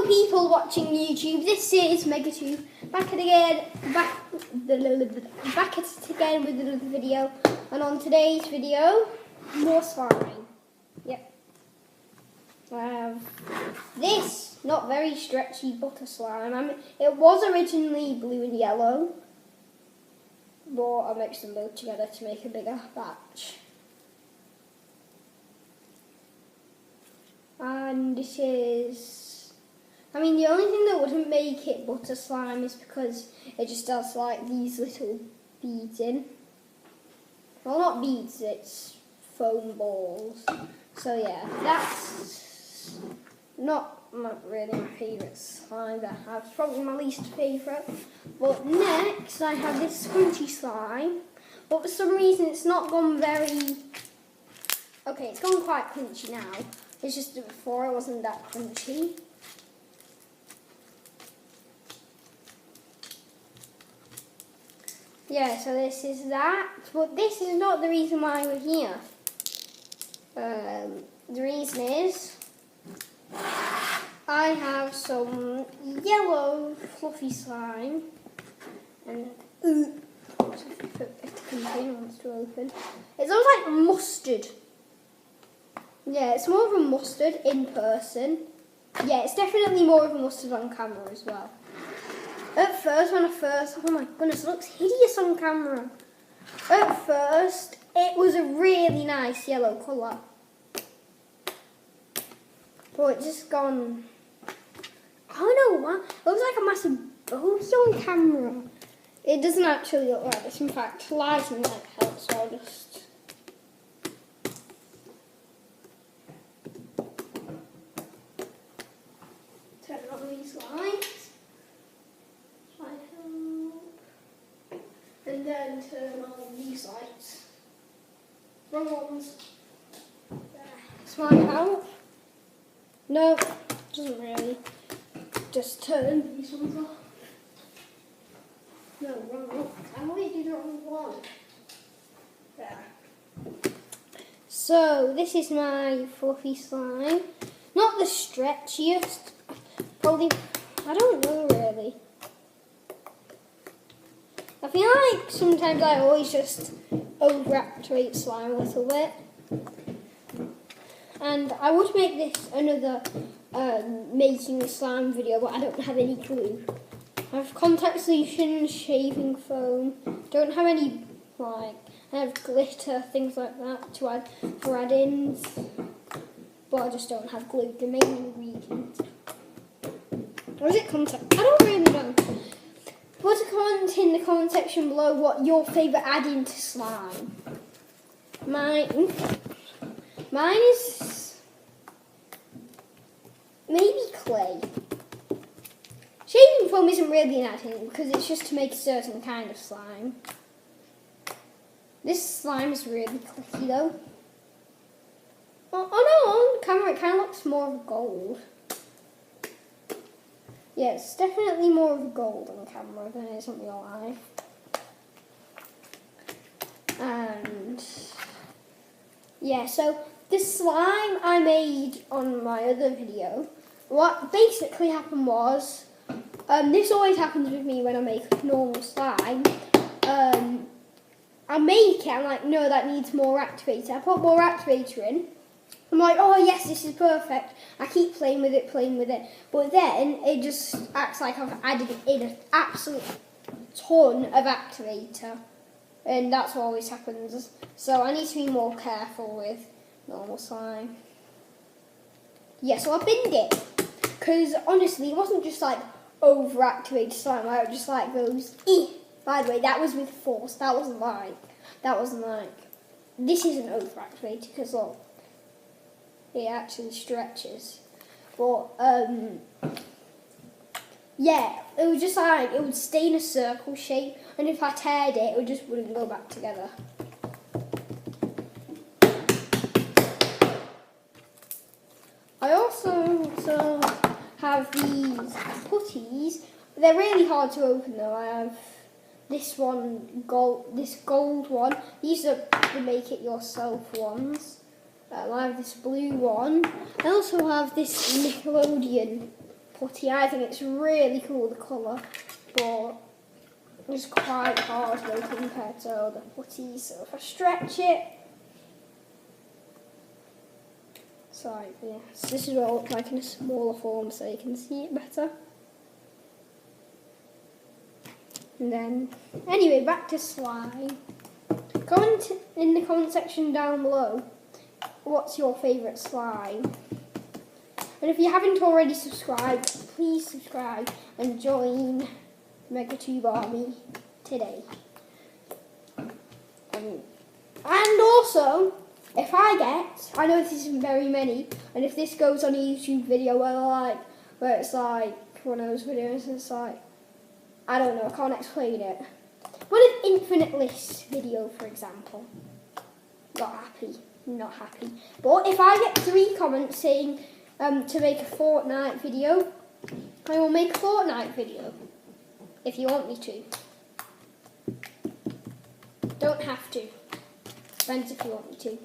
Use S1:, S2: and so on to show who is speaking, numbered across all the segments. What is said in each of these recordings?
S1: people watching YouTube, this is Megatube back at it again with another video, and on today's video, more slime. Yep. I have this not very stretchy butter slime. It was originally blue and yellow, but I mixed them both together to make a bigger batch. And this is, the only thing that wouldn't make it butter slime is because it just has like these little beads in. Well, not beads, it's foam balls. So yeah, that's not really my favourite slime that I have. It's probably my least favourite. But next I have this squishy slime. But for some reason it's not gone very... Okay, it's gone quite crunchy now. It's just that before it wasn't that crunchy. Yeah, so this is that. But this is not the reason why we're here. The reason is I have some yellow fluffy slime, and if the container wants to open, it looks like mustard. Yeah, it's more of a mustard in person. Yeah, it's definitely more of a mustard on camera as well. At first, oh my goodness, it looks hideous on camera. At first, it was a really nice yellow colour. But it's just gone, I don't know what, it looks like a massive bogey on camera. It doesn't actually look like this, in fact, lighting might help, so I'll just... turn on these lights. Might help. And then turn on these lights. Wrong ones. There. This might help. No, doesn't really. Just turn these ones off. No, wrong one. I always do the wrong one. There. So, this is my fluffy slime. Not the stretchiest. Probably, I don't know really. I feel like sometimes I always just overactivate slime a little bit. And I would make this another making a slime video, but I don't have any glue. I have contact solution, shaving foam, don't have any, I have glitter, things like that to add for add-ins, but I just don't have glue, the main ingredient. Or is it contact? I don't really know. Put a comment in the comment section below what your favourite add-in to slime. Mine is maybe clay. Shaving foam isn't really an add-in because it's just to make a certain kind of slime. This slime is really clicky though. Oh no, on camera it kind of looks more of gold. Yeah, it's definitely more of a gold on camera than it is in real life. And yeah, so the slime I made on my other video, what basically happened was, this always happens with me when I make normal slime. I make it, I'm like, no, that needs more activator. I put more activator in. I'm like, oh yes, this is perfect. I keep playing with it. But then it just acts like I've added in an absolute ton of activator. And that's what always happens. So I need to be more careful with normal slime. Yeah, so I binned it. Because honestly, it wasn't just like overactivated slime. I just like those. By the way, that was with force. That wasn't like. This isn't overactivated because look. It actually stretches. But, yeah, it was just like, it would stay in a circle shape, and if I teared it, it just wouldn't go back together. I also have these putties. They're really hard to open though. I have this one, this gold one. These are the make it yourself ones. I have this blue one. I also have this Nickelodeon putty. I think it's really cool, the colour, but it's quite hard though compared to other putties. So if I stretch it, it's like this. This is what it looks like in a smaller form, so you can see it better. And then, anyway, back to slime. Comment in the comment section down below, what's your favourite slime? And if you haven't already subscribed, please subscribe and join Megatube Army today. And also, if I know this isn't very many, and if this goes on a YouTube video where it's like one of those videos, it's like, I don't know, I can't explain it. What an infinite list video, for example. Not happy. But if I get 3 comments saying to make a Fortnite video, I will make a Fortnite video. If you want me to. Don't have to. Depends if you want me to.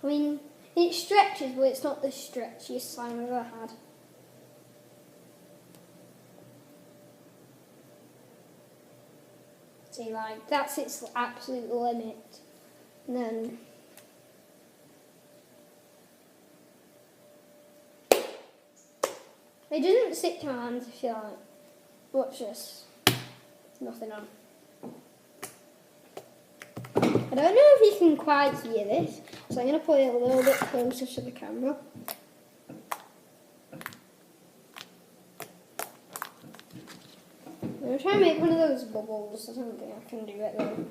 S1: I mean, it stretches, but it's not the stretchiest slime I've ever had. See, like, that's its absolute limit. And then it doesn't stick to my hands if you like. Watch this. Nothing on. I don't know if you can quite hear this, so I'm going to put it a little bit closer to the camera. I'm going to try and make one of those bubbles. I don't think I can do it though.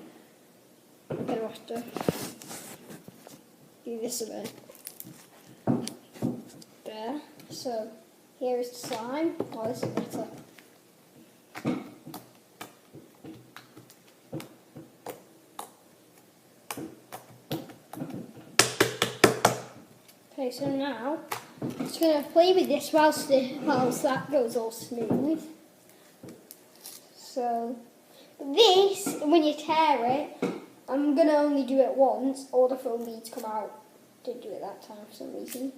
S1: I'm going to have to do this a bit. There. So, here is the slime. Oh, this is better. Okay, so now I'm just going to play with this whilst that goes all smooth. So this, when you tear it, I'm going to only do it once, or the foam beads come out. Didn't do it that time for some reason.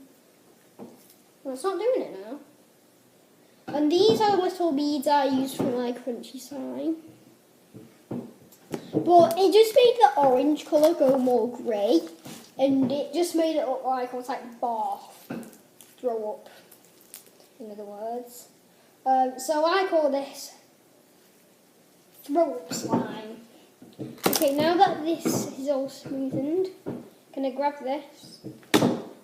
S1: Well, it's not doing it now. And these are little beads I use for my crunchy slime. But it just made the orange colour go more grey. And it just made it look like almost like barf. Throw up, in other words. So I call this throw up slime. Okay, now that this is all smoothened, I'm going to grab this.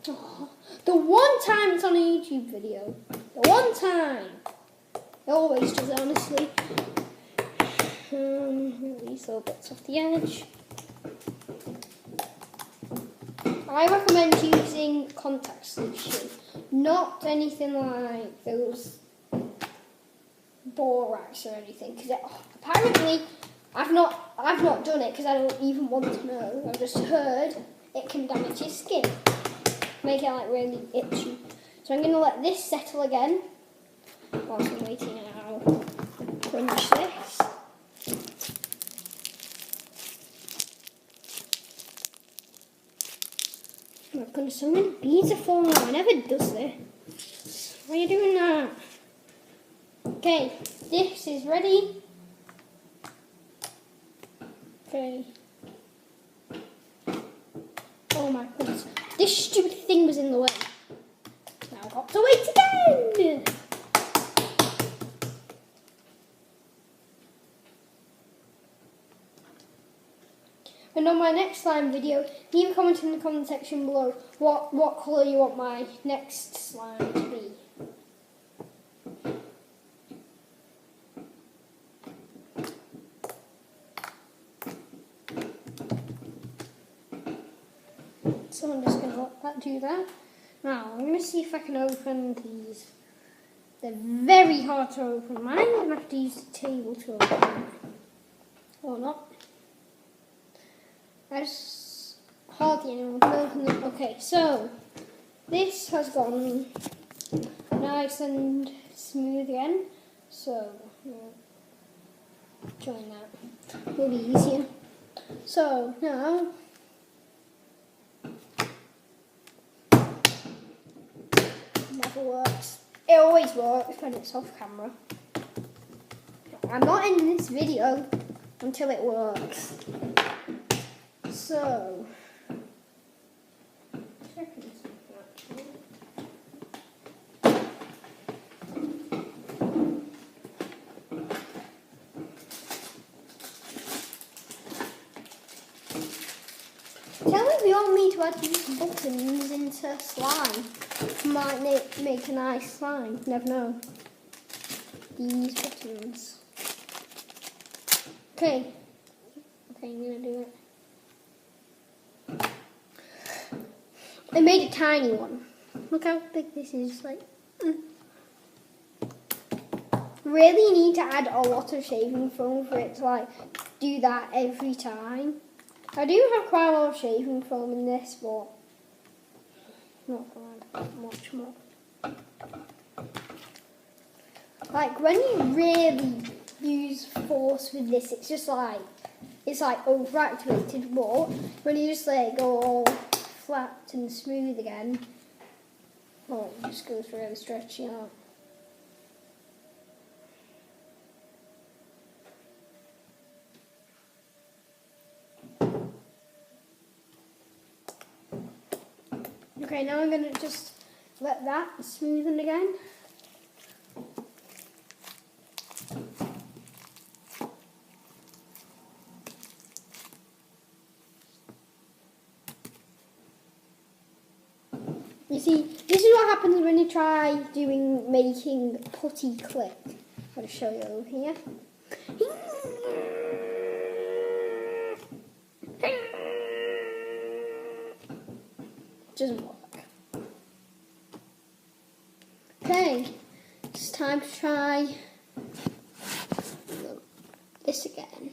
S1: Oh, the one time it's on a YouTube video. The one time. It always does it, honestly. These little bits off the edge. I recommend using contact solution, not anything like those borax or anything. Because apparently, I've not done it because I don't even want to know. I've just heard it can damage your skin, make it like really itchy. So I'm going to let this settle again whilst I'm waiting. I'll crunch this. Oh my goodness, so many beads are falling out. I never does this. Why are you doing that? Okay, this is ready. Okay. Oh my goodness. This stupid thing was in the way. Now I've got to wait again. And on my next slime video, leave a comment in the comment section below what colour you want my next slime to be. So I'm just going to let that do that. Now, I'm going to see if I can open these. They're very hard to open. I'm going to have to use the table to open them. Or not. I just hardly anyone can open them. Okay, so this has gone nice and smooth again. So, join that. Will be easier. So now, never works. It always works when it's off camera. I'm not in this video until it works. So, checking something actually. Tell me if you want me to add these buttons into slime. Might make a nice slime. Never know. These buttons. Okay. Okay, I'm gonna do it. I made a tiny one. Look how big this is. Like, really need to add a lot of shaving foam for it to like do that every time. I do have quite a lot of shaving foam in this, but not much more. Like when you really use force with this, it's just like it's like overactivated. But when you just let it go all flat and smooth again, oh, it just goes really stretchy out. Okay, now I'm going to just let that smoothen again. You see, this is what happens when you try making putty click. I'm going to show you over here. Doesn't work. Okay, it's time to try this again.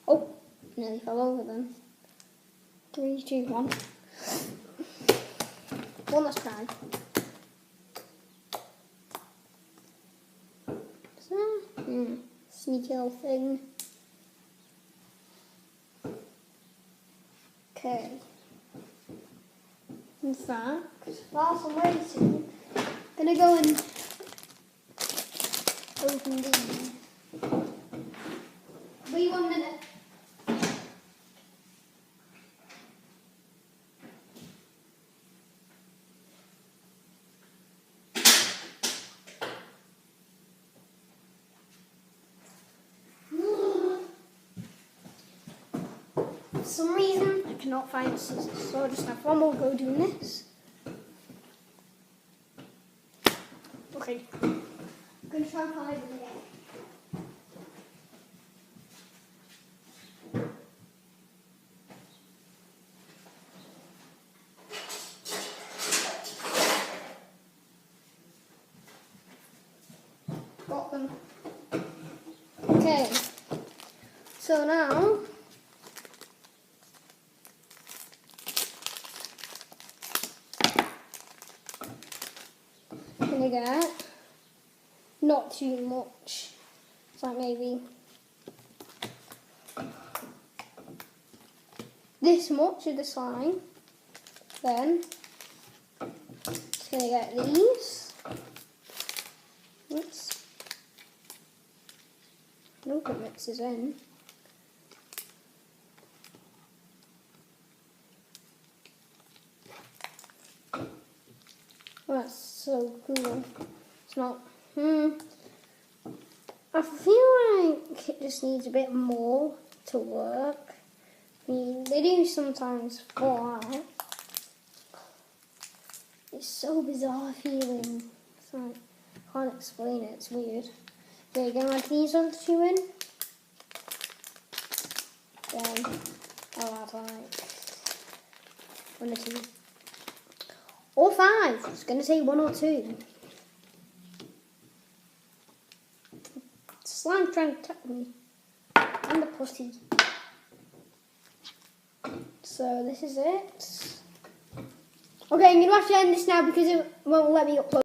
S1: Oh, nearly fell over then. 3, 2, 1. One last try. Sneaky little thing. Okay. In fact, whilst I'm waiting, I'm gonna go and open these. Wait 1 minute. For some reason, I cannot find scissors, so I'll just have one more go doing this. Okay, I'm going to try and hide it again. Got them. Okay, so now I'm going to get not too much, it's like maybe this much of the slime. Then just going to get these. Oops. I hope it mixes in. Oh, that's so cool. It's not. I feel like it just needs a bit more to work. I mean, they do sometimes fall out. It's so bizarre feeling. It's like, I can't explain it. It's weird. Okay, gonna add these other two in. Then I'll add like 1 or 2. Or 5. I was gonna say 1 or 2. Slime trying to attack me. And the putty. So this is it. Okay, I'm gonna have to end this now because it won't let me upload.